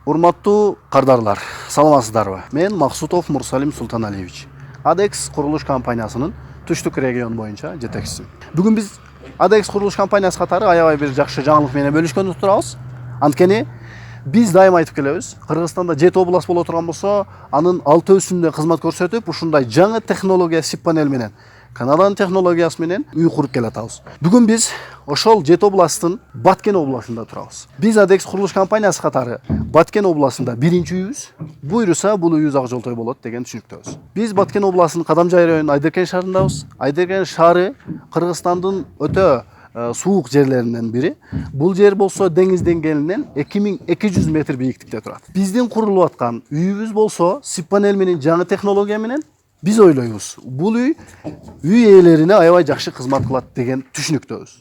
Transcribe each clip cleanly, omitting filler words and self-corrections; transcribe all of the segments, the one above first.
Урматтуу кардарлар, саламатсыздарбы? Мен Максутов Мурсалим Султаналиевич. ADEX курулуш компаниясынын түштүк регион боюнча жетекчиси. Бүгүн биз ADEX курулуш компаниясы катары аябай бир жакшы жаңылык менен бөлүшкөнү турабыз. Анткени биз дайыма айтып келебиз. Кыргызстанда 7 област боло турган болсо, анын 6-өсүндө кызмат көрсөтүп, ушундай жаңы технология SIP панел менен, Канаданын технологиясы менен үй куруп келатабыз. Бүгүн биз ошол 7 областтын Баткен областында турабыз. Биз ADEX курулуш компаниясы катары Баткен областында биринчи үйүбүз. Буйруса бул үйүбүз ак жолтой болот деген түшүнүктөбүз. Биз Баткен областынын Кадамжай районунун Айдеркен шаарындабыз. Айдеркен шаары Кыргызстандын өтө суук жерлеринен бири. Бул жер болсо деңиз деңгээлинен 2200 метр бийиктикте турат. Биздин курулуп аткан үйүбүз болсо SIP панел менен жаңы технология менен биз ойлойбуз. Бул үй ээлерине аябай жакшы кызмат кылат деген түшүнүктөбүз.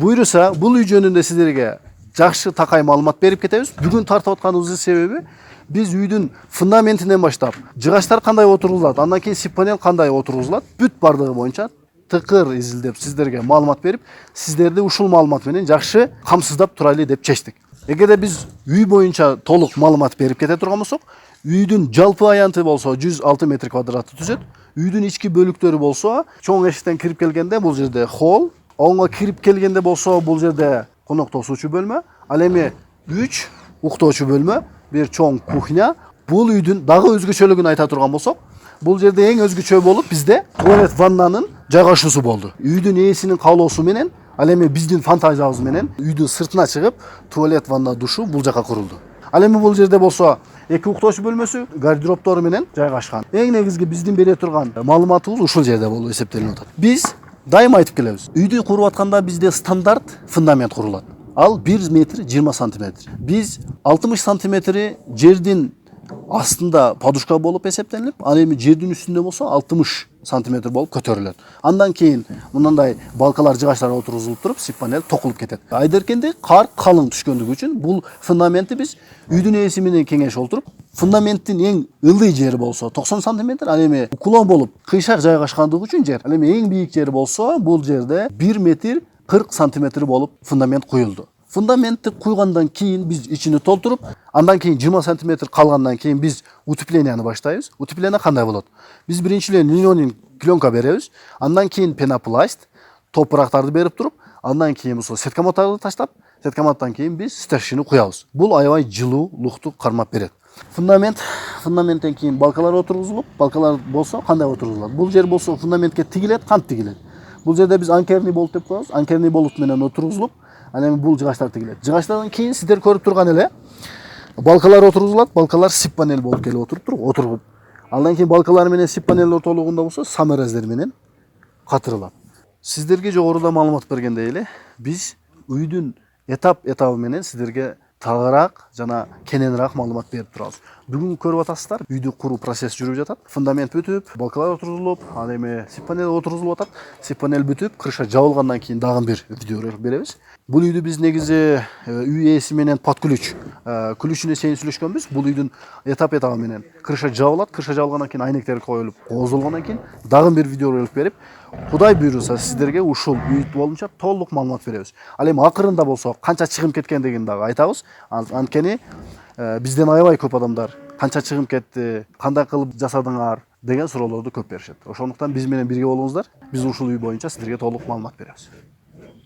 Буйруса бул үй жөнүндө сиздерге жакшы такай маалымат берип кетебиз. Бүгүн тартып атканыбыздын себеби биз үйдүн фундаментинен баштап, жыгачтар кандай отурулат, андан кийин SIP панел кандай отурулат, бүт бардыгы боюнча тыкыр изилдеп сиздерге маалымат берип, сиздерди ушул маалымат менен жакшы камсыздап турайлы деп чечтик. Эгерде биз үй боюнча толук маалымат берип кете турган болсок, үйдүн жалпы аянты болсо 106 метр квадратты түзөт. Үйдүн ички бөлүктөрү болсо, чоң эшиктен кирип келгенде бул жерде холл, оңго кирип келгенде болсо бул жерде коноктошуучу бөлмө, ал эми 3 уктоочу бөлмө, бир чоң кухня. Бул үйдүн дагы өзгөчөлүгүн айта турган болсок, бул жерде эң өзгөчө болуп бизде туалет ваннанын жайгашуусу болду. Үйдүн ээсинин каалоосу менен, ал эми биздин фантазиябыз менен үйдүн сыртына чыгып, туалет ванна душу бул жака курулду. Ал эми бул жерде болсо 2 уктоочу бөлмөсү, гардеробтору менен жайгашкан. Эң негизги биздин бере турган маалыматыбыз ушул жерде болуп эсептелип атат. Биз дайыма айтып келебиз. Үйдү куруп атканда бизде стандарт фундамент курулат. Ал 1 метр 20 сантиметр. Биз 60 сантиметри жердин астында подушка болуп эсептелип, ал эми жердин үстүндө болсо 60 сантиметр болуп көтөрүлөт. Андан кийин мындай балкалар, жыгачтар отургузулуп туруп, SIP панел токулуп кетет. Айдеркенде кар калың түшкөндүгү үчүн бул фундаментти биз үйдүн ээси менен кеңеш олтуруп, фундаменттин эң ылдый жери болсо 90 сантиметр, ал эми уклон болуп кыйшак жайгашкандыгы үчүн жер, ал эми эң бийик жери болсо бул жерде 1 метр 40 сантиметр болуп фундамент куюлду. Фундаментти куйгандан кийин биз ичини толтуруп, андан кийин 20 сантиметр калгандан кийин биз утепленияны баштайбыз. Утепление кандай болот? Биз биринчиден линолеум пленка беребиз, андан кийин пенопласт, топурактарды берип туруп, андан кийин болсо сеткаматтарды таштап, сеткаматтан кийин биз стержини куябыз. Бул аябай жылуу, лукту кармап берет. Фундаменттен кийин балкалар отургузулуп, балкалар болсо кандай отургузулат? Бул жер болсо фундаментке тигилет, кант тигилет. Бул жерде биз анкерный болут деп коебуз. Анкерный болут менен отургузулуп, ал эми бул жыгачтар тигилет. Жыгачтардан кийин сиздер көрүп турган эле балкалар отургузулат. Балкалар SIP панел болуп келип отуруп. Андан кийин балкалар менен SIP панел ортолугунда болсо саморезлер менен катырылат. Сиздерге жогоруда маалымат бергендей эле, биз үйдүн этап менен сиздерге тагыраак жана кененирээк маалымат берип турабыз. Бүгүн көрүп атасыздар, үйдү куруу процесси жүрүп жатат. Фундамент бүтүп, балкалар отургузулуп, ал эми SIP панел отургузулуп атат. SIP панел бүтүп, крыша жабылгандан кийин дагы бир видео беребиз. Бул үйдү биз негизи үй ээси менен под ключ, ключүнө чейин сүйлөшкөнбүз. Бул үйдүн этап менен крыша жабылат. Крыша жабылгандан кийин айнектер коюлуп, кооздолгондон кийин дагы бир видео берип, Кудай буйруса сиздерге ушул үй боюнча толук маалымат беребиз. Ал эми акырында болсо канча чыгым кеткендигин дагы айтабыз. Анткени бизден аябай көп адамдар канча чыгым кетти, кандай кылып жасадыңар деген суроолорду көп беришет. Ошондуктан биз менен бирге болуңуздар. Биз ушул үй боюнча сиздерге толук маалымат беребиз.